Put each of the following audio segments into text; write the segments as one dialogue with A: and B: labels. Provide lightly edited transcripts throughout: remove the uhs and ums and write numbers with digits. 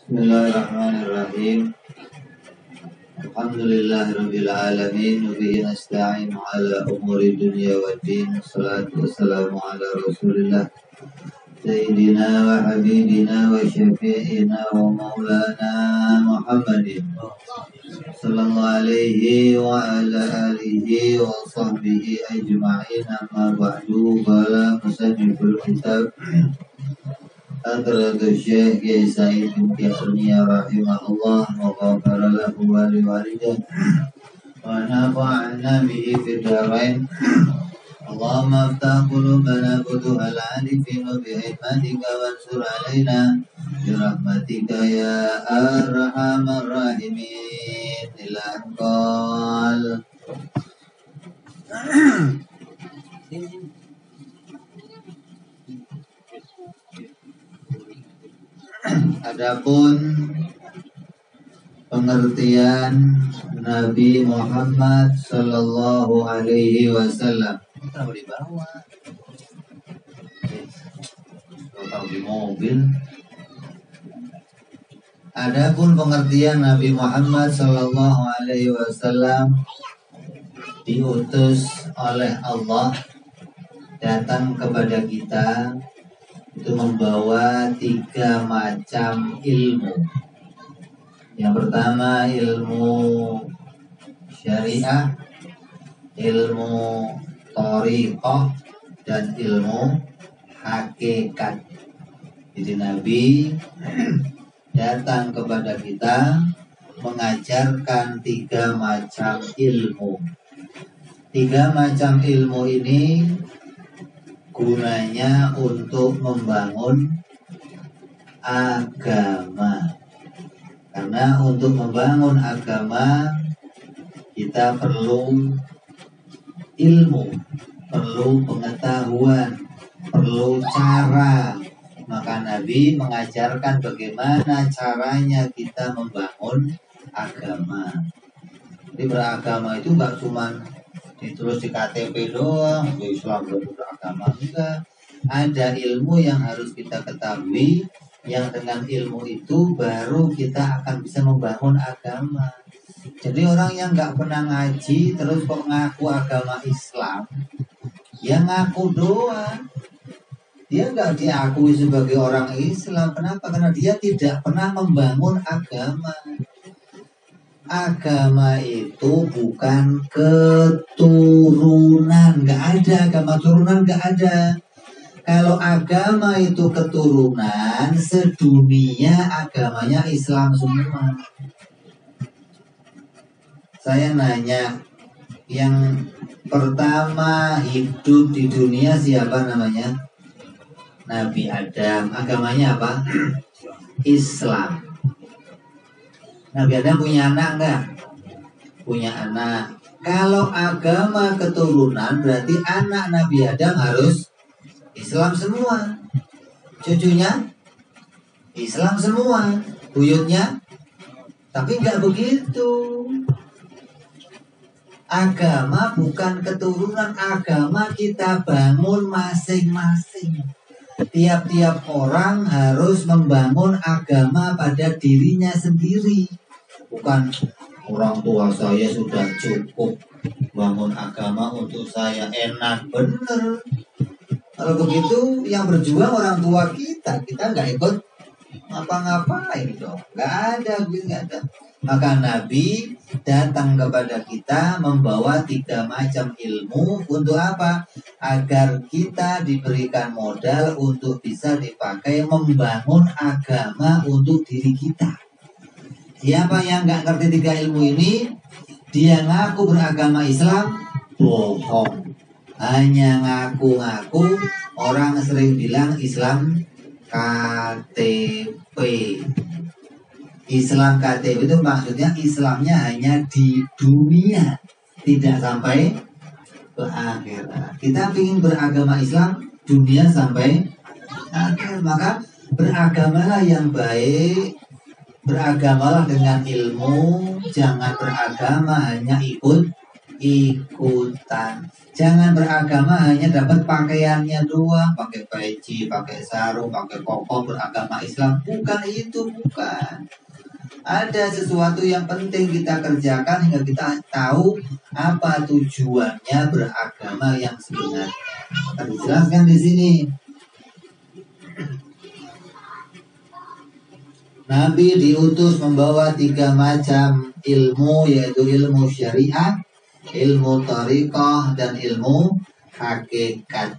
A: Bismillahirrahmanirrahim. Alhamdulillahirabbil alamin wa bihi nasta'in ala umuri dunya waddin. Wassalatu wassalamu ala Rasulillah sayyidina wa habibina wa syafi'ina wa maulana Muhammadin sallallahu alaihi wa ala alihi wa sahbihi ajma'in. Amma ba'du. Qala musanniful kitab Hadratu Syekh Kiai Said bin Armiyah rahimahullah wa ghafara lahu wa liwalidah wa nafa'ana bihi fid dharain. Allahumma aftah qulubana futuhal arifin wa bihikmatika wansur alaina birahmatika ya arhamar rahimin. Ila qal Adapun pengertian Nabi Muhammad Sallallahu Alaihi Wasallam. Kenapa di bawah? Kalau di mobil. Adapun pengertian Nabi Muhammad Sallallahu Alaihi Wasallam, diutus oleh Allah datang kepada kita, itu membawa 3 macam ilmu. Yang pertama ilmu syariah, ilmu thariqah, dan ilmu hakikat. Jadi Nabi datang kepada kita mengajarkan 3 macam ilmu. 3 macam ilmu ini gunanya untuk membangun agama. Karena untuk membangun agama kita perlu ilmu, perlu pengetahuan, perlu cara. Maka Nabi mengajarkan bagaimana caranya kita membangun agama. Jadi beragama itu gak cuma terus di KTP doang, Islam beragama juga. Ada ilmu yang harus kita ketahui, yang dengan ilmu itu baru kita akan bisa membangun agama. Jadi orang yang nggak pernah ngaji terus kok ngaku agama Islam, ya ngaku doang. Dia nggak diakui sebagai orang Islam. Kenapa? Karena dia tidak pernah membangun agama. Agama itu bukan keturunan, nggak ada agama turunan, nggak ada. Kalau agama itu keturunan, sedunia agamanya Islam semua. Saya nanya, yang pertama hidup di dunia siapa namanya? Nabi Adam. Agamanya apa? Islam. Nabi Adam punya anak enggak? Punya anak. Kalau agama keturunan berarti anak Nabi Adam harus Islam semua. Cucunya Islam semua. Buyutnya. Tapi enggak begitu. Agama bukan keturunan. Agama kita bangun masing-masing. Tiap-tiap orang harus membangun agama pada dirinya sendiri. Bukan orang tua saya sudah cukup bangun agama untuk saya, enak, bener. Kalau begitu yang berjuang orang tua kita nggak ikut ngapa-ngapain dong. Nggak ada. Maka Nabi datang kepada kita membawa 3 macam ilmu. Untuk apa? Agar kita diberikan modal untuk bisa dipakai membangun agama untuk diri kita. Siapa yang nggak ngerti 3 ilmu ini, dia ngaku beragama Islam, bohong. Hanya ngaku-ngaku. Orang sering bilang Islam KTP. Islam KTP itu maksudnya Islamnya hanya di dunia, tidak sampai ke akhirat. Kita ingin beragama Islam dunia sampai akhir, maka beragamalah yang baik. Beragamalah dengan ilmu, jangan beragama hanya ikut ikutan. Jangan beragama hanya dapat pakaiannya doang, pakai peci, pakai sarung, pakai koko, beragama Islam. Bukan itu, bukan. Ada sesuatu yang penting kita kerjakan hingga kita tahu apa tujuannya beragama yang sebenarnya. Akan dijelaskan di sini. Nabi diutus membawa 3 macam ilmu, yaitu ilmu syariat, ilmu thariqah, dan ilmu hakikat.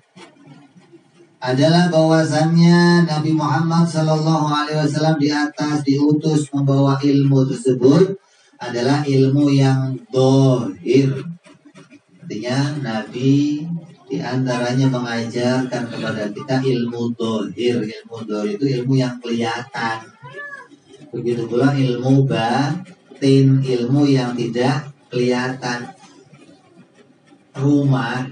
A: Adalah bahwasannya Nabi Muhammad SAW di atas diutus membawa ilmu tersebut adalah ilmu yang dohir. Artinya Nabi diantaranya mengajarkan kepada kita ilmu dohir. Ilmu dohir itu ilmu yang kelihatan. Begitu pula ilmu batin, ilmu yang tidak kelihatan. Rumah,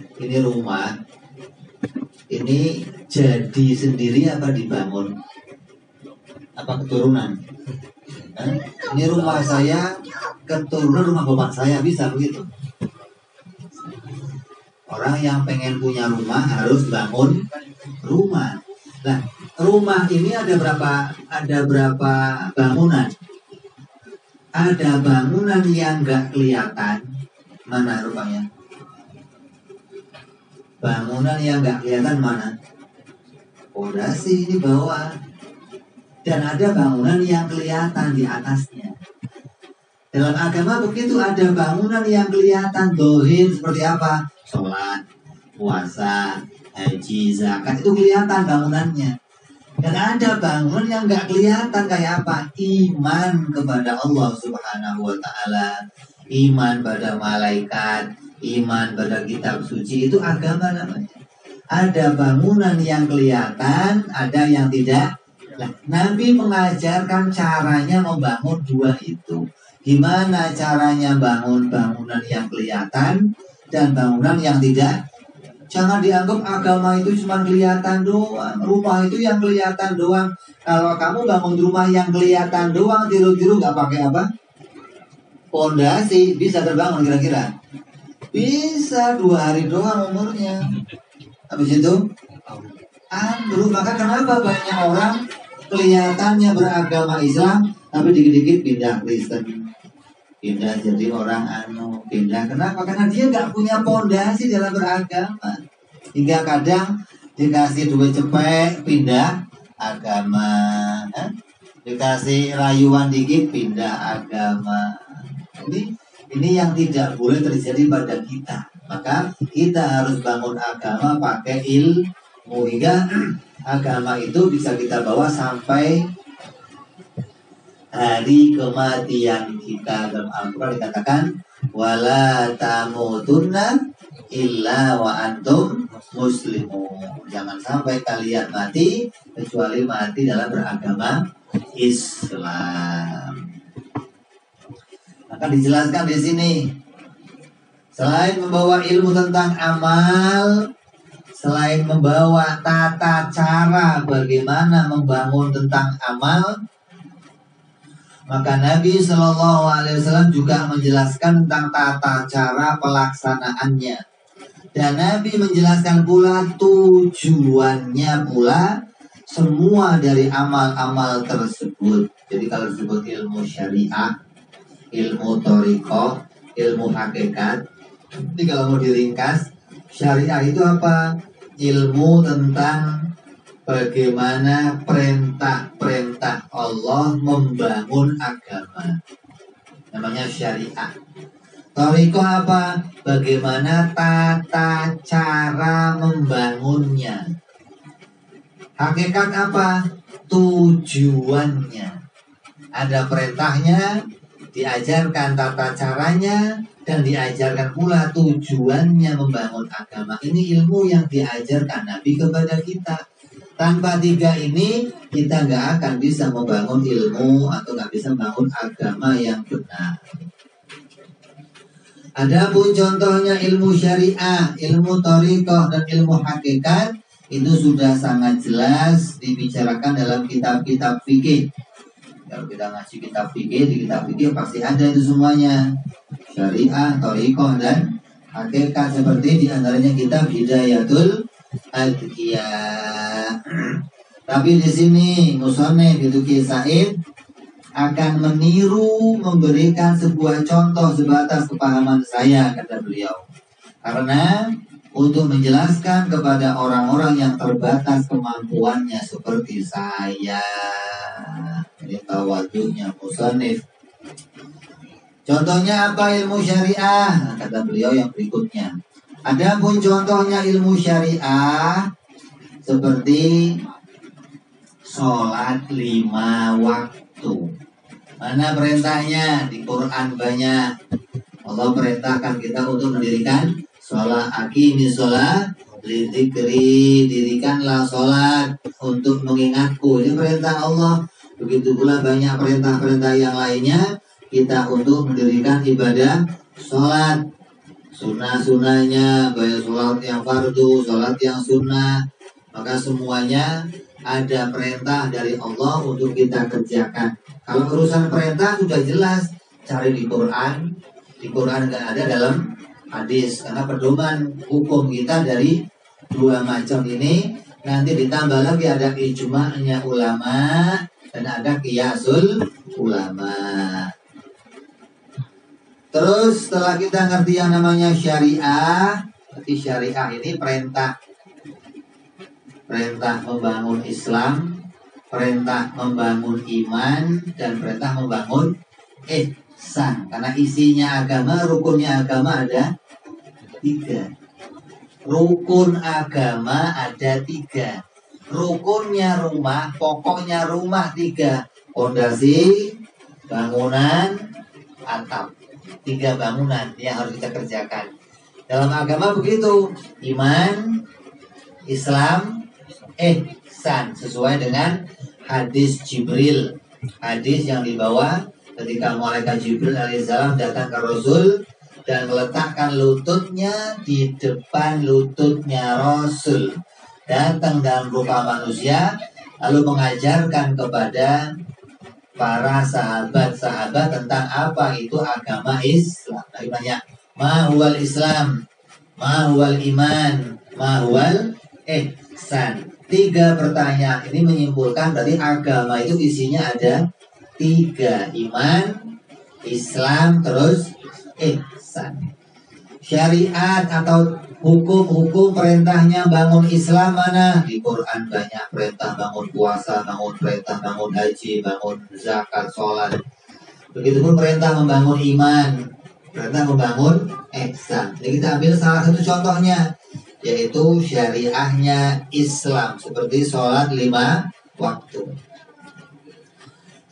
A: ini jadi sendiri apa dibangun? Apa keturunan? Ini rumah saya, keturunan rumah bapak saya, bisa begitu? Orang yang pengen punya rumah harus bangun rumah. Nah, rumah ini ada berapa bangunan? Ada bangunan yang nggak kelihatan. Mana rumahnya? Bangunan yang nggak kelihatan mana? Pondasi di bawah. Dan ada bangunan yang kelihatan di atasnya. Dalam agama begitu, ada bangunan yang kelihatan dohir seperti apa? Sholat, puasa, haji, zakat, itu kelihatan bangunannya. Dan ada bangunan yang nggak kelihatan kayak apa? Iman kepada Allah Subhanahu wa Ta'ala, iman pada malaikat, iman pada kitab suci, itu agama namanya. Ada bangunan yang kelihatan, ada yang tidak. Nah, Nabi mengajarkan caranya membangun 2 itu. Gimana caranya bangun bangunan yang kelihatan dan bangunan yang tidak. Jangan dianggap agama itu cuma kelihatan doang. Rumah itu yang kelihatan doang. Kalau kamu bangun rumah yang kelihatan doang, tiru-tiru nggak pakai apa? Pondasi, bisa terbangun kira-kira? Bisa, 2 hari doang umurnya. Habis itu ambruk. Maka kenapa banyak orang kelihatannya beragama Islam, tapi dikit-dikit pindah Kristen, pindah jadi orang pindah. Kenapa? Karena dia nggak punya pondasi dalam beragama. Hingga kadang dikasih duit cepet, pindah agama. Dikasih rayuan dikit, pindah agama. Ini yang tidak boleh terjadi pada kita. Maka kita harus bangun agama pakai ilmu. Hingga agama itu bisa kita bawa sampai hari kematian kita. Dalam Al-Quran dikatakan wala tamutunna illa wa antum muslimun. Jangan sampai kalian mati kecuali mati dalam beragama Islam. Maka dijelaskan di sini, selain membawa ilmu tentang amal, selain membawa tata cara bagaimana membangun tentang amal, maka Nabi SAW juga menjelaskan tentang tata cara pelaksanaannya. Dan Nabi menjelaskan pula tujuannya pula semua dari amal-amal tersebut. Jadi kalau disebut ilmu syariah, ilmu thariqah, ilmu hakikat, ini kalau mau diringkas, syariah itu apa? Ilmu tentang bagaimana perintah-perintah Allah membangun agama. Namanya syariah. Thariqah apa? Bagaimana tata cara membangunnya. Hakikat apa? Tujuannya. Ada perintahnya, diajarkan tata caranya, dan diajarkan pula tujuannya membangun agama. Ini ilmu yang diajarkan Nabi kepada kita. Tanpa 3 ini, kita nggak akan bisa membangun ilmu atau nggak bisa membangun agama yang benar. Adapun contohnya ilmu syariah, ilmu thariqah, dan ilmu hakikat, itu sudah sangat jelas dibicarakan dalam kitab-kitab fikih. Kalau kita ngaji kitab fikih, di kitab fikih pasti ada itu semuanya. Syariah, thariqah, dan hakikat seperti diantaranya kitab Hidayatul Adhiyah. Tapi di sini musonef itu Ki Said akan meniru memberikan sebuah contoh sebatas kepahaman saya, kata beliau. Karena untuk menjelaskan kepada orang-orang yang terbatas kemampuannya seperti saya. Ini tawadhunya musonef. Contohnya apa ilmu syariah? Kata beliau yang berikutnya. Adapun contohnya ilmu syariah seperti sholat 5 waktu. Mana perintahnya? Di Quran banyak. Allah perintahkan kita untuk mendirikan sholat. Aqimi sholat lidzikri, dirikanlah sholat untuk mengingatku. Ini perintah Allah. Begitu pula banyak perintah-perintah yang lainnya. Kita untuk mendirikan ibadah sholat, sunnah-sunnahnya, baik sholat yang fardu, sholat yang sunnah, maka semuanya ada perintah dari Allah untuk kita kerjakan. Kalau urusan perintah sudah jelas, cari di Quran nggak ada dalam hadis, karena pedoman hukum kita dari dua macam ini. Nanti ditambah lagi ada ijma'nya ulama dan ada qiyasul ulama. Terus setelah kita ngerti yang namanya syariah, berarti syariah ini perintah membangun Islam, perintah membangun iman, dan perintah membangun ihsan. Karena isinya agama, rukunnya agama ada 3. Rukun agama ada 3. Rukunnya rumah, pokoknya rumah 3. Fondasi, bangunan, atap. 3 bangunan yang harus kita kerjakan. Dalam agama begitu, iman, Islam, ihsan, sesuai dengan hadis Jibril. Hadis yang dibawa ketika malaikat Jibril alaihissalam datang ke Rasul dan meletakkan lututnya di depan lututnya Rasul. Datang dalam rupa manusia, lalu mengajarkan kepada para sahabat-sahabat tentang apa itu agama Islam. Tanya, ma huwal Islam, ma huwal iman, ma huwal ihsan. 3 pertanyaan ini menyimpulkan dari agama itu isinya ada 3. Iman, Islam, terus ihsan. Syariat atau hukum-hukum perintahnya bangun Islam mana? Di Quran banyak perintah bangun puasa, perintah bangun haji, bangun zakat, sholat. Begitupun perintah membangun iman, perintah membangun ihsan. Jadi kita ambil salah satu contohnya, yaitu syariahnya Islam, seperti sholat 5 waktu.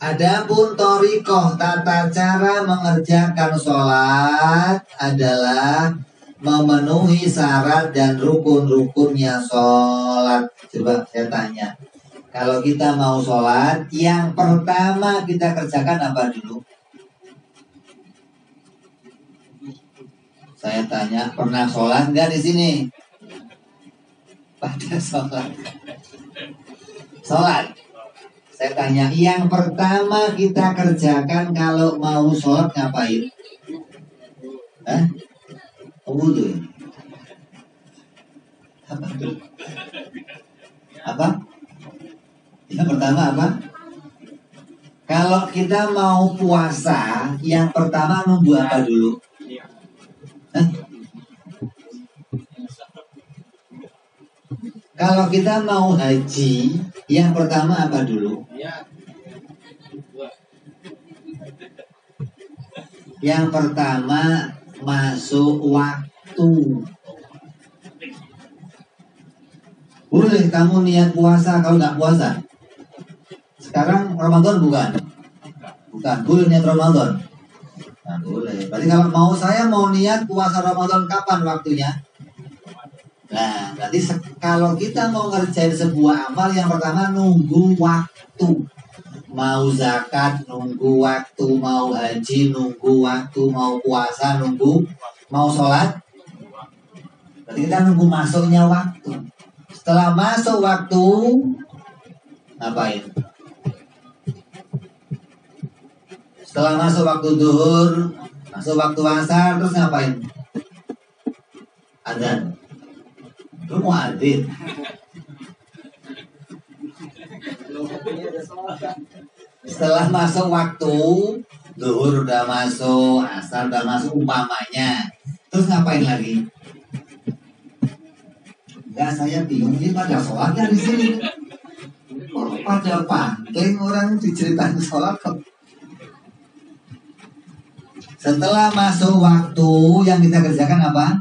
A: Adapun thoriqoh, tata cara mengerjakan sholat adalah memenuhi syarat dan rukun-rukunnya sholat. Coba saya tanya, kalau kita mau sholat, yang pertama kita kerjakan apa dulu? Saya tanya, pernah sholat nggak di sini? Pada sholat. Sholat. Saya tanya, yang pertama kita kerjakan kalau mau sholat ngapain? Wudhu. Apa? Yang pertama apa? Kalau kita mau puasa, yang pertama nunggu apa dulu? Kalau kita mau haji, yang pertama apa dulu? Yang pertama masuk waktu. Boleh kamu niat puasa kalau nggak puasa? Sekarang Ramadan bukan? Bukan, boleh niat Ramadan. Nah, boleh. Berarti kalau saya mau niat puasa Ramadan kapan waktunya? Nah, berarti kalau kita mau ngerjain sebuah amal, yang pertama nunggu waktu. Mau zakat nunggu waktu, mau haji nunggu waktu, mau puasa nunggu, mau sholat. Berarti kita nunggu masuknya waktu. Setelah masuk waktu, ngapain? Setelah masuk waktu duhur, masuk waktu asar, terus ngapain? Adzan. Lu mau adzan? Setelah masuk waktu, zuhur udah masuk, asar udah masuk umpamanya. Terus ngapain lagi? Enggak, saya bingung ini pada sholatnya di sini. Kok pada panteng orang diceritain sholat kok. Setelah masuk waktu, yang kita kerjakan apa?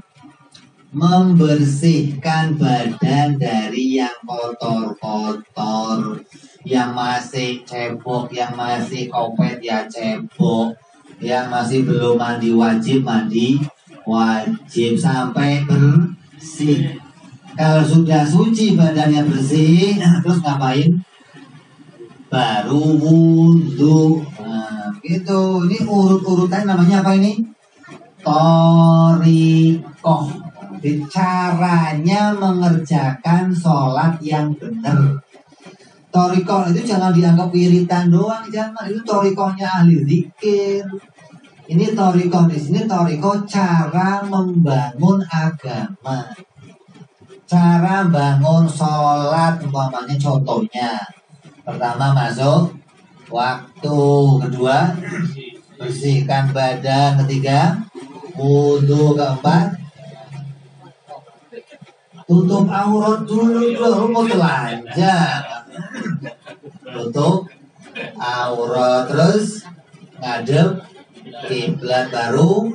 A: Membersihkan badan dari yang kotor-kotor, yang masih cebok, yang masih kopet ya cebok, yang masih belum mandi wajib sampai bersih. Kalau sudah suci badannya bersih, terus ngapain? Baru wudhu. Nah, gitu. Ini urut-urutan namanya apa ini? Thariqah. Caranya mengerjakan sholat yang benar. Thariqah itu jangan dianggap wiritan doang, jangan. Itu thariqahnya ahli zikir. Ini thariqah di sini, thariqah cara membangun agama. Cara bangun sholat, umpamanya contohnya. Pertama masuk waktu, kedua bersihkan badan, ketiga wudhu, keempat tutup aurat dulu mau telanjang. Tutup aurat, terus ngadep kiblat, baru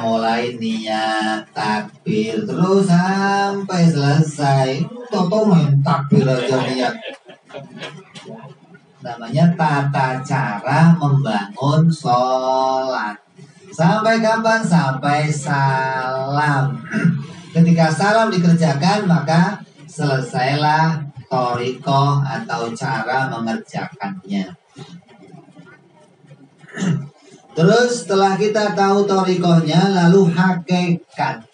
A: mulai niat takbir, terus sampai selesai. Toto main takbir aja niat. Namanya tata cara membangun sholat. Sampai kapan? Sampai salam. Ketika salam dikerjakan, maka selesailah thariqah atau cara mengerjakannya. Terus setelah kita tahu thariqahnya, lalu hakikat.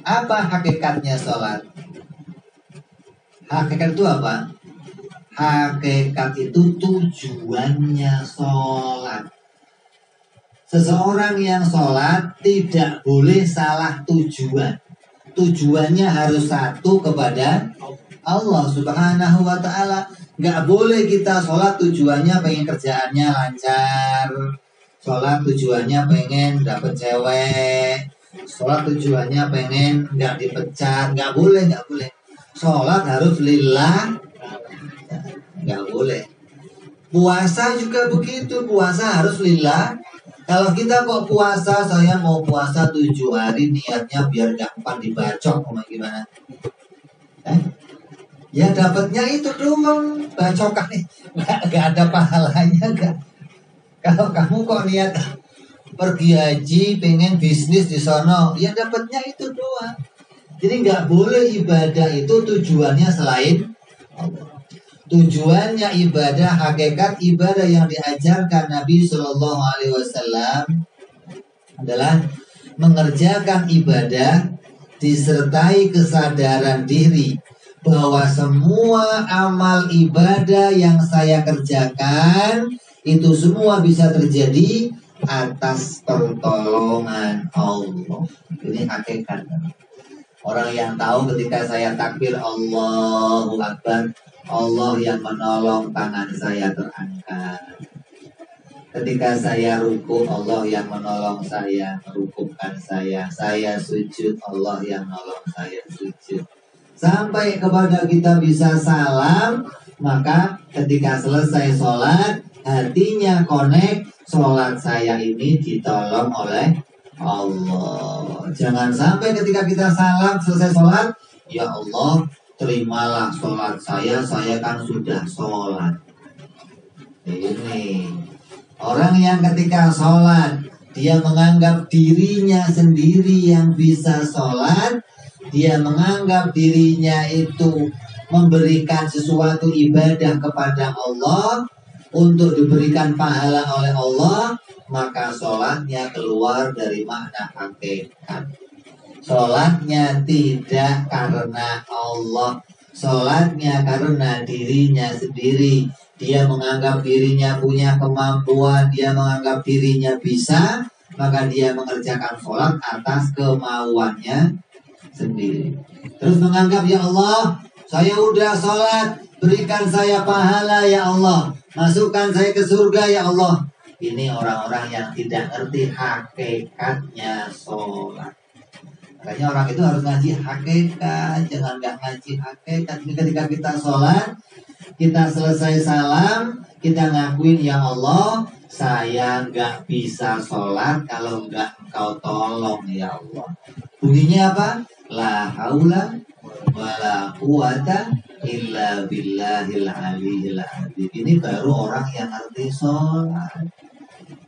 A: Apa hakikatnya sholat? Hakikat itu apa? Hakikat itu tujuannya sholat. Seseorang yang sholat tidak boleh salah tujuan. Tujuannya harus satu, kepada Allah Subhanahu wa ta'ala. Nggak boleh kita sholat tujuannya pengen kerjaannya lancar. Sholat tujuannya pengen dapet cewek. Sholat tujuannya pengen nggak dipecat. Nggak boleh. Sholat harus lillah. Nggak boleh. Puasa juga begitu. Puasa harus lillah. Kalau kita kok puasa, saya mau puasa 7 hari, niatnya biar gampang dibacok, gimana? Ya dapatnya itu doang, bacokan nih. Nggak ada pahalanya, nggak. Kalau kamu kok niat pergi haji, pengen bisnis di sono, ya dapatnya itu doang. Jadi nggak boleh ibadah itu tujuannya selain Allah. Tujuannya ibadah, hakikat ibadah yang diajarkan Nabi Shallallahu Alaihi Wasallam adalah mengerjakan ibadah disertai kesadaran diri bahwa semua amal ibadah yang saya kerjakan itu semua bisa terjadi atas pertolongan Allah. Ini hakikat. Orang yang tahu ketika saya takbir Allahu Akbar, Allah yang menolong, tangan saya terangkat. Ketika saya ruku, Allah yang menolong saya, merukukkan saya. Saya sujud, Allah yang menolong saya sujud. Sampai kepada kita bisa salam, maka ketika selesai sholat, hatinya connect, sholat saya ini ditolong oleh Allah. Jangan sampai ketika kita salam, selesai sholat, ya Allah, terimalah sholat saya kan sudah sholat. Ini orang yang ketika sholat, dia menganggap dirinya sendiri yang bisa sholat. Dia menganggap dirinya itu memberikan sesuatu ibadah kepada Allah untuk diberikan pahala oleh Allah, maka sholatnya keluar dari makna hakikat. Sholatnya tidak karena Allah, sholatnya karena dirinya sendiri. Dia menganggap dirinya punya kemampuan, dia menganggap dirinya bisa, maka dia mengerjakan sholat atas kemauannya sendiri. Terus menganggap, ya Allah, saya udah sholat, berikan saya pahala ya Allah, masukkan saya ke surga ya Allah. Ini orang-orang yang tidak ngerti hakikatnya sholat. Makanya orang itu harus ngaji hakikat, jangan nggak ngaji hakikat. Ketika kita sholat, kita selesai salam, kita ngakuin, ya Allah, saya nggak bisa sholat kalau nggak Engkau tolong ya Allah. Bunyinya apa? La haula wala quwata illa billahil aliyil azim. Ini baru orang yang ngerti sholat.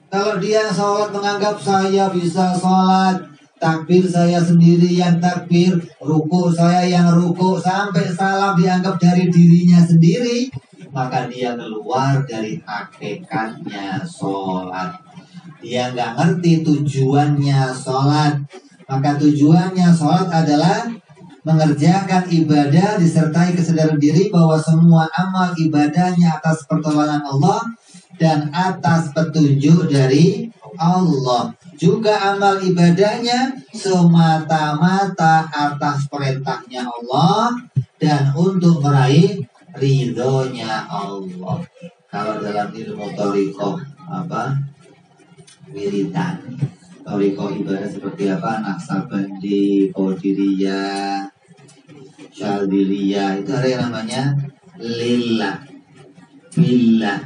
A: Kalau dia sholat menganggap saya bisa sholat, takbir saya sendiri yang takbir, ruku saya yang ruku, sampai salam dianggap dari dirinya sendiri, maka dia keluar dari hakikatnya sholat. Dia nggak ngerti tujuannya sholat. Maka tujuannya sholat adalah mengerjakan ibadah disertai kesadaran diri bahwa semua amal ibadahnya atas pertolongan Allah dan atas petunjuk dari Allah. Juga amal ibadahnya semata-mata atas perintahnya Allah dan untuk meraih ridhonya Allah. Kalau dalam ilmu thariqah wiridan, thariqah ibadah seperti apa? Naqsabandi, Qadiriyah, Syadziliyah, itu ada yang namanya lillah, billah,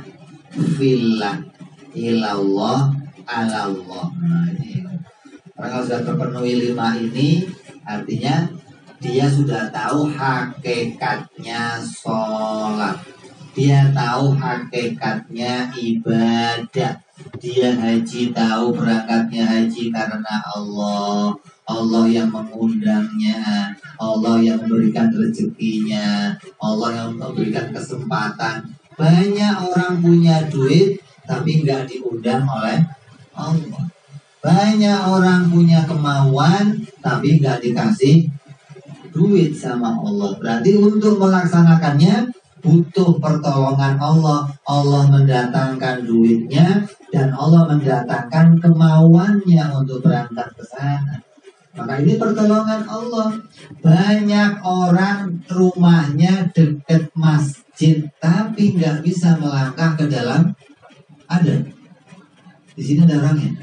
A: fillah, ilallah, alallah. Nah, ini orang kalau sudah terpenuhi 5 ini, artinya dia sudah tahu hakikatnya sholat, dia tahu hakikatnya ibadah. Dia haji tahu berangkatnya haji karena Allah, Allah yang mengundangnya, Allah yang memberikan rezekinya, Allah yang memberikan kesempatan. Banyak orang punya duit tapi nggak diundang oleh Allah. Banyak orang punya kemauan tapi nggak dikasih duit sama Allah. Berarti untuk melaksanakannya butuh pertolongan Allah. Allah mendatangkan duitnya dan Allah mendatangkan kemauannya untuk berangkat ke sana. Maka ini pertolongan Allah. Banyak orang rumahnya dekat masjid tapi nggak bisa melangkah ke dalam. Ada di sini ada orangnya.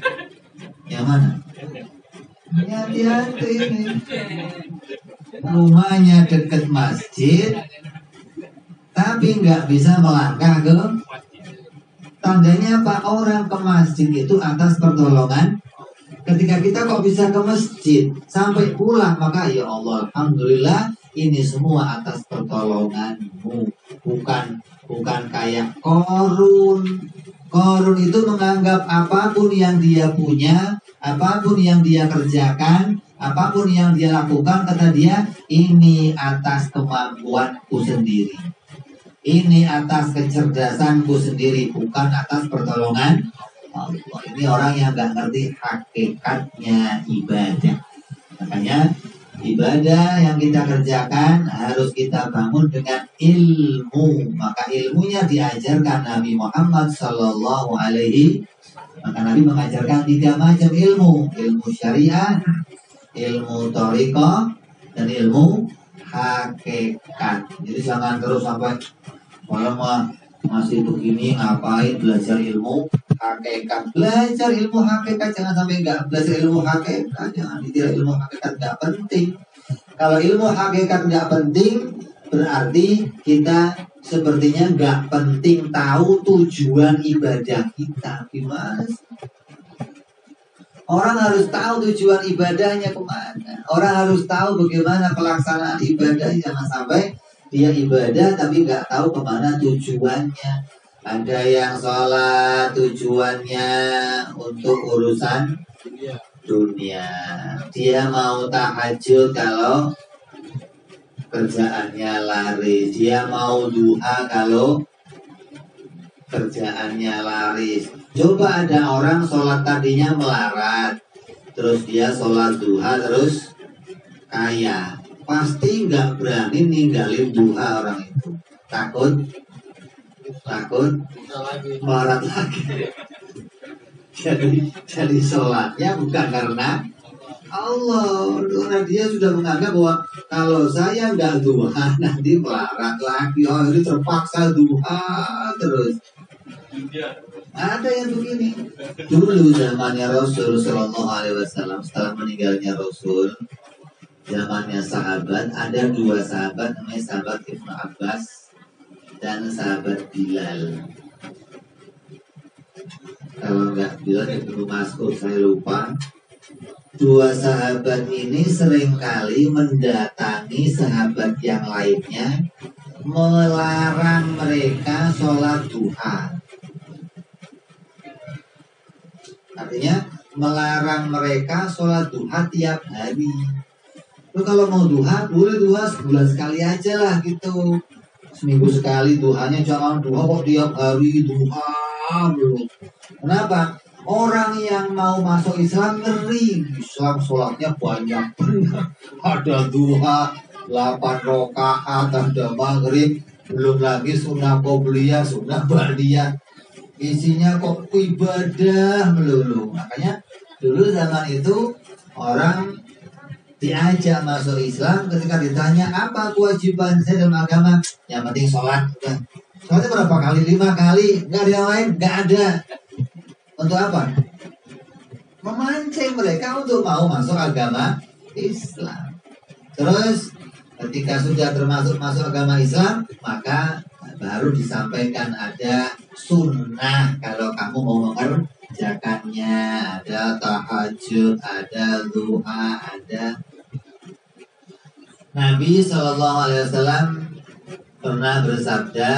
A: Yang mana? Hati-hati ini. Rumahnya dekat masjid tapi nggak bisa melangkah ke. Tandanya apa? Orang ke masjid itu atas pertolongan. Ketika kita kok bisa ke masjid sampai pulang, maka ya Allah, alhamdulillah, ini semua atas pertolonganmu. Bukan kayak Korun. Korun itu menganggap apapun yang dia punya, apapun yang dia kerjakan, apapun yang dia lakukan, kata dia, ini atas kemampuanku sendiri. Ini atas kecerdasanku sendiri, bukan atas pertolongan Allah. Ini orang yang gak ngerti hakikatnya ibadah. Makanya ibadah yang kita kerjakan harus kita bangun dengan ilmu. Maka ilmunya diajarkan Nabi Muhammad Sallallahu Alaihi. Maka Nabi mengajarkan 3 macam ilmu: ilmu syariah, ilmu thariqah, dan ilmu hakikat. Jadi jangan terus sampai kalau masih begini ngapain belajar ilmu hakikat. Belajar ilmu hakikat, jangan sampai nggak belajar ilmu hakikat. Jangan dikira ilmu hakikat nggak penting. Kalau ilmu hakikat nggak penting, berarti kita sepertinya nggak penting tahu tujuan ibadah kita gimana. Orang harus tahu tujuan ibadahnya kemana. Orang harus tahu bagaimana pelaksanaan ibadah. Jangan sampai dia ibadah tapi nggak tahu kemana tujuannya. Ada yang sholat tujuannya untuk urusan dunia. Dia mau tahajud kalau kerjaannya laris. Dia mau duha kalau kerjaannya laris. Coba ada orang sholat tadinya melarat, terus dia sholat duha terus kaya. Pasti nggak berani ninggalin duha orang itu. Takut melarat lagi. Jadi sholatnya bukan karena Allah. Karena dia sudah menganggap bahwa kalau saya nggak duha nanti melarat lagi. Oh, ini terpaksa duha terus. Ada yang begini. Dulu zamannya Rasul Shallallahu Alaihi Wasallam, setelah meninggalnya Rasul, zamannya sahabat, ada dua sahabat namanya sahabat Ibnu Abbas dan sahabat Bilal. Kalau nggak Bilal Ibnu Mas'ud, saya lupa. Dua sahabat ini seringkali mendatangi sahabat yang lainnya, melarang mereka sholat duha. Artinya melarang mereka sholat duha tiap hari. Lu kalau mau duha, boleh duha sebulan sekali aja lah gitu. Seminggu sekali duhanya, jangan duha kok tiap hari duha belum. Kenapa? Orang yang mau masuk Islam ngeri. Islam sholatnya banyak benar. Ada duha 8 rakaat, ada maghrib, belum lagi sunnah qobliyah, sunnah ba'diyah. Isinya kok ibadah melulu. Makanya dulu zaman itu orang diajak masuk Islam, ketika ditanya apa kewajiban saya dalam agama, yang penting sholat. Sholatnya berapa kali? 5 kali. Nggak ada yang lain? Nggak ada. Untuk apa? Memancing mereka untuk mau masuk agama Islam. Terus ketika sudah termasuk masuk agama Islam, maka baru disampaikan ada sunnah kalau kamu mau mengerjakannya, ada tahajud, ada duha, ada. Nabi SAW pernah bersabda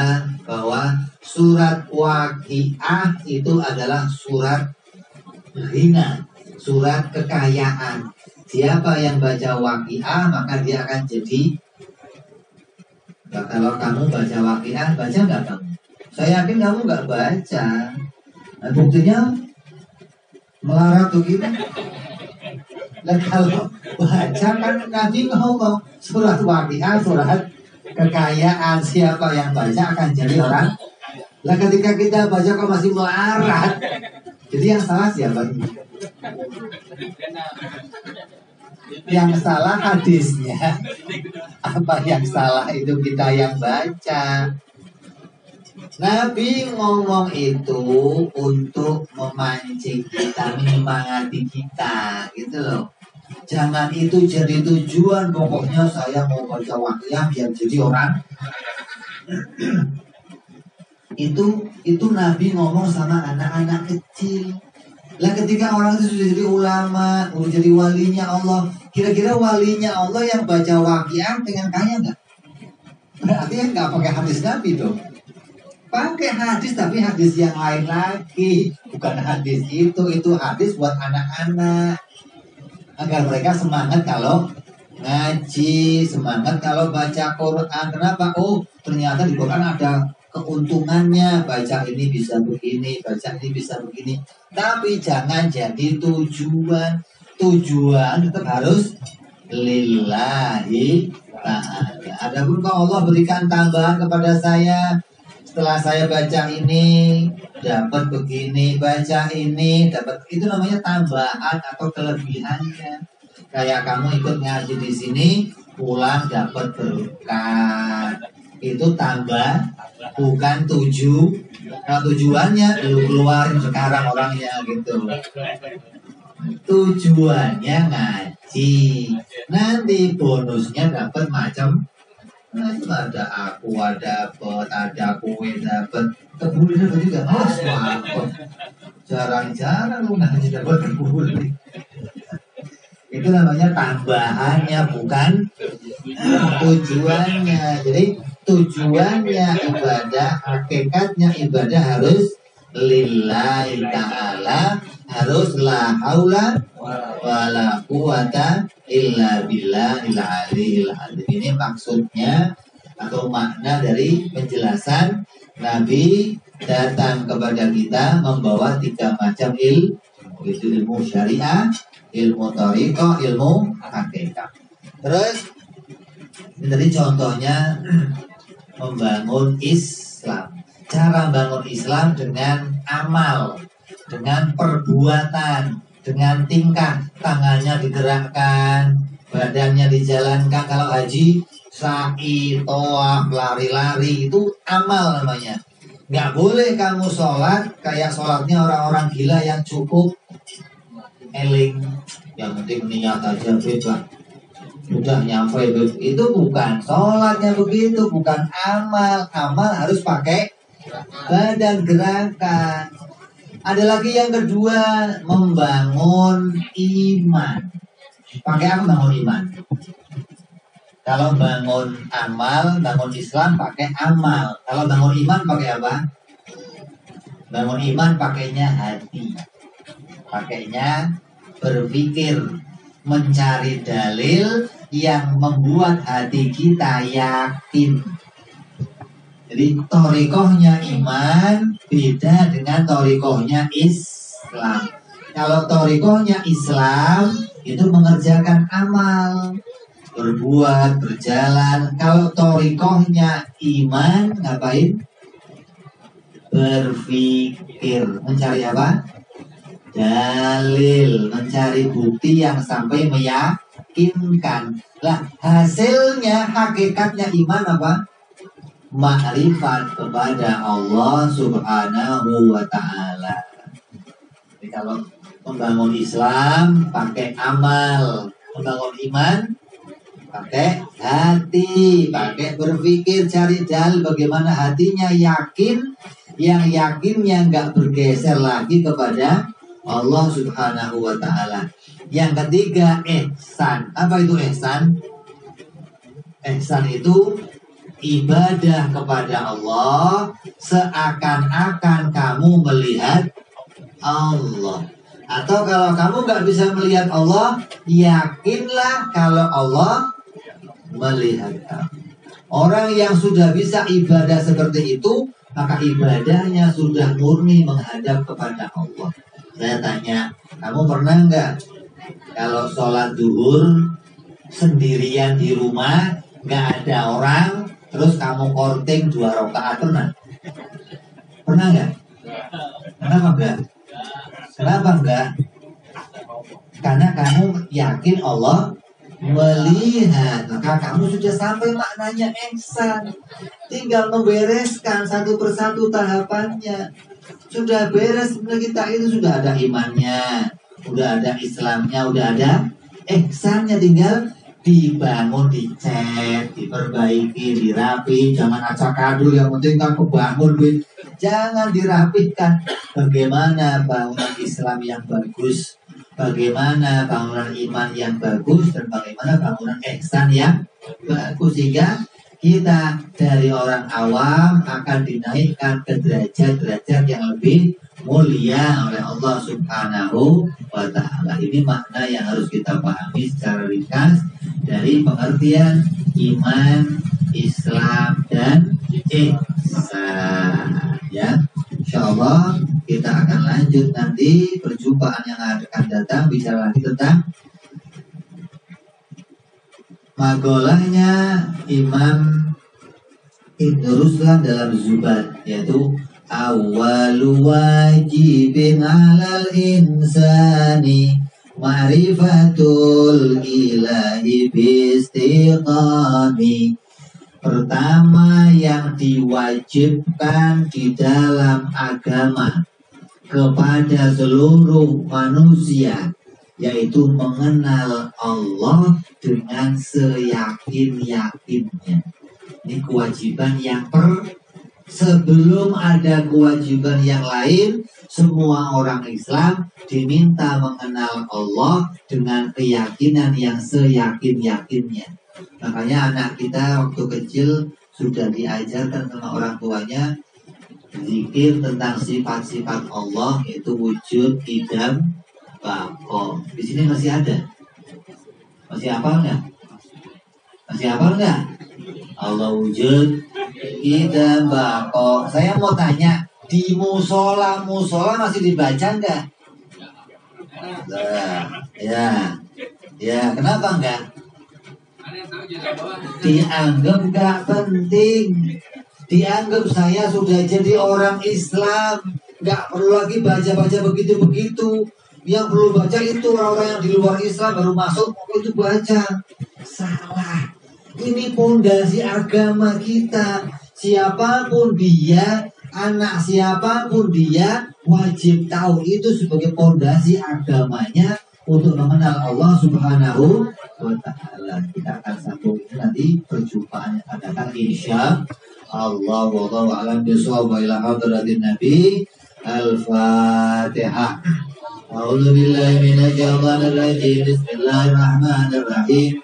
A: bahwa surat Waqiah itu adalah surat ghina, surat kekayaan. Siapa yang baca Waqiah maka dia akan jadi. Kalau kamu baca Waqiah, baca nggak kamu? Saya yakin kamu nggak baca. Nah, buktinya melarat tuh gitu. Dan kalau baca kan Nabi ngomong surat Waqiah, surat kekayaan. Siapa yang baca akan jadi orang. Nah, ketika kita baca kok masih melarat, jadi yang salah siapa? Yang salah hadisnya. Apa yang salah itu kita yang baca. Nabi ngomong itu untuk memancing kita, menyemangati kita, gitu loh. Jangan itu jadi tujuan. Pokoknya saya mau baca Waqiah biar jadi orang. Itu Nabi ngomong sama anak-anak kecil. Lah ketika orang itu sudah jadi ulama, udah jadi walinya Allah, kira-kira walinya Allah yang baca Waqiah pengen kaya nggak? Berarti kan nggak pakai hadis Nabi dong. Pakai hadis tapi hadis yang lain lagi, bukan hadis itu hadis buat anak-anak agar mereka semangat kalau ngaji, semangat kalau baca Quran. Kenapa? Oh ternyata di Quran ada keuntungannya, baca ini bisa begini, baca ini bisa begini. Tapi jangan jadi tujuan. Tujuan tetap harus lillahi ta'ala. Adapun kalau Allah berikan tambahan kepada saya, setelah saya baca ini dapat begini, baca ini dapat, itu namanya tambahan atau kelebihannya. Kayak kamu ikut ngaji di sini, pulang dapat berkat. Itu tambah, bukan nah, tujuannya lu keluarin sekarang orangnya gitu. Tujuannya ngaji, nanti bonusnya dapat macam. Nah, itu ada aku, ada kue dapat, kebuli dapat juga. Oh, mantap. Jarang-jarang lu ngaji dapat kebuli. Itu namanya tambahannya, bukan tujuannya. Jadi tujuannya ibadah, hakikatnya ibadah harus lillahi ta'ala, harus la haula wala quwata illa billahil aliyil azim. Ini maksudnya atau makna dari penjelasan Nabi datang kepada kita membawa 3 macam ilmu, itu ilmu syariah, ilmu thariqah, ilmu hakikat. Terus ini tadi contohnya membangun Islam. Cara membangun Islam dengan amal, dengan perbuatan. dengan tingkah, tangannya digerakkan, badannya dijalankan. Kalau haji, sa'i, tawaf, lari-lari, itu amal namanya. Nggak boleh kamu sholat kayak sholatnya orang-orang gila yang cukup eling, yang penting niat aja bebas, udah nyampe. Itu bukan sholatnya begitu, bukan amal. Amal harus pakai badan, gerakan. Ada lagi yang kedua, membangun iman. Pakai apa bangun iman? Kalau bangun amal, bangun Islam pakai amal. Kalau bangun iman pakai apa? Bangun iman pakainya hati. Pakainya berpikir, mencari dalil yang membuat hati kita yakin. Jadi thoriqohnya iman beda dengan thoriqohnya Islam. Kalau thoriqohnya Islam itu mengerjakan amal, berbuat, berjalan. Kalau thoriqohnya iman ngapain? Berpikir, mencari apa? Dalil, mencari bukti yang sampai meyakinkan. Lah, hasilnya, hakikatnya iman apa? Makrifat kepada Allah Subhanahu wa Ta'ala. Jadi kalau membangun Islam pakai amal, membangun iman pakai hati, pakai berpikir, cari dalil bagaimana hatinya yakin, yang yakinnya nggak bergeser lagi kepada Allah Subhanahu wa Ta'ala. Yang ketiga, ihsan. Apa itu ihsan? Ihsan itu ibadah kepada Allah seakan-akan kamu melihat Allah. Atau kalau kamu nggak bisa melihat Allah, yakinlah kalau Allah melihat kamu. Orang yang sudah bisa ibadah seperti itu, maka ibadahnya sudah murni menghadap kepada Allah. Saya tanya, kamu pernah nggak kalau sholat zuhur sendirian di rumah, nggak ada orang, terus kamu korting 2 rakaat, pernah? Pernah nggak? Kenapa enggak? Kenapa enggak? Karena kamu yakin Allah melihat, maka kamu sudah sampai maknanya ihsan. Tinggal membereskan satu persatu tahapannya. Sudah beres, kita itu sudah ada imannya, udah ada Islamnya, udah ada ihsannya, tinggal dibangun, dicek, diperbaiki, dirapi. Jangan acak adul, yang penting kan kebangun. Jangan dirapihkan. Bagaimana bangunan Islam yang bagus, bagaimana bangunan iman yang bagus, dan bagaimana bangunan ihsan yang bagus, sehingga kita dari orang awam akan dinaikkan ke derajat-derajat yang lebih mulia oleh Allah Subhanahu wa Ta'ala. Ini makna yang harus kita pahami secara ringkas dari pengertian iman, Islam, dan ihsan. Ya, insyaallah kita akan lanjut nanti perjumpaan yang akan datang, bicara lagi tentang makolahnya Imam Ibn Ruslan dalam Zubat, yaitu awwalu wajibin alal insani ma'rifatul ilahi bistiqami. Pertama yang diwajibkan di dalam agama kepada seluruh manusia, yaitu mengenal Allah dengan seyakin-yakinnya. Ini kewajiban yang sebelum ada kewajiban yang lain, semua orang Islam diminta mengenal Allah dengan keyakinan yang seyakin-yakinnya. Makanya anak kita waktu kecil sudah diajarkan sama orang tuanya zikir tentang sifat-sifat Allah, yaitu wujud, qidam, baqa. Di sini masih ada? Masih hafal nggak? Masih hafal nggak? Allah wujud, qidam, baqa. Saya mau tanya, di musola masih dibaca nggak? Ya, kenapa enggak? Dianggap nggak penting. Dianggap saya sudah jadi orang Islam, nggak perlu lagi baca-baca begitu-begitu. Yang perlu baca itu orang-orang yang di luar Islam baru masuk itu baca. Salah. Ini pondasi agama kita. Siapapun dia, anak siapapun dia, wajib tahu itu sebagai pondasi agamanya untuk mengenal Allah Subhanahu wa Ta'ala. Kita akan sambung ini nanti perjumpaan yang akan datang insya Allah. Wallahu a'lam bishawab. Wa ila hadratin Nabi. Al-Fatihah. A'udzu billahi minasy syaithanir rajim. Bismillahirrahmanirrahim.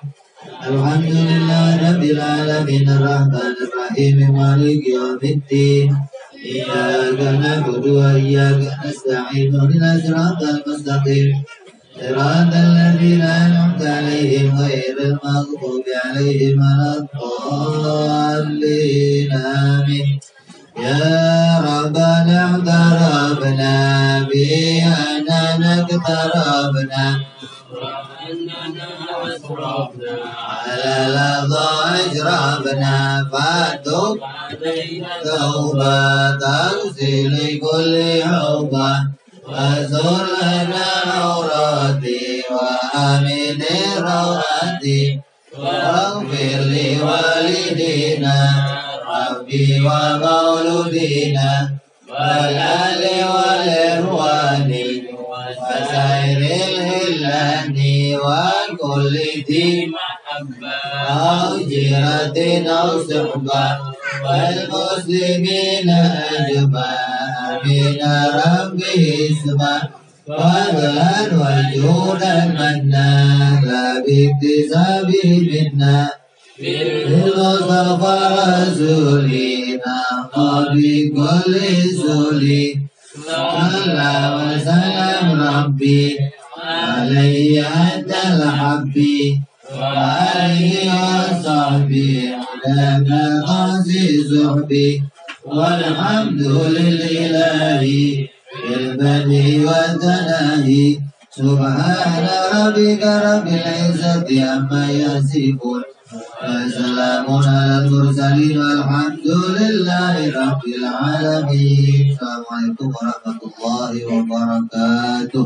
A: Alhamdulillahi rabbil alamin arrahmanir rahim maliki yaumiddin. Iyyaka na'budu wa iyyaka nasta'in. Ihdinas siratal mustaqim. Siratal ladzina an'amta 'alaihim ghairil maghdubi 'alaihim waladdallin. Amin. Ya Rabbana iqtarabna bi anana iqtarabna ala ladha ajrabna fatuk tawbatan sili kulli hawbah azur lana awrati wa amini rawati waghfir li walidina Rabbi wa mauludina walali wal irwani wa sairil hillani wa kulli di mahabbah jiratin aw suhbah wal muslimina ajma'ina Rabbi isma fadlan wa judan manna la biktisabi minna بالمصطفى رسولنا قبل كل سولي صلى وسلم ربي عليه أنت الحبي وآله وصحبه على القاسي صحبي والحمد لله بالبدء والتناهي سبحان ربك رب العزة عما يصفون وسلام على المرسلين والحمد لله رب العالمين. Assalamualaikum warahmatullahi wabarakatuh.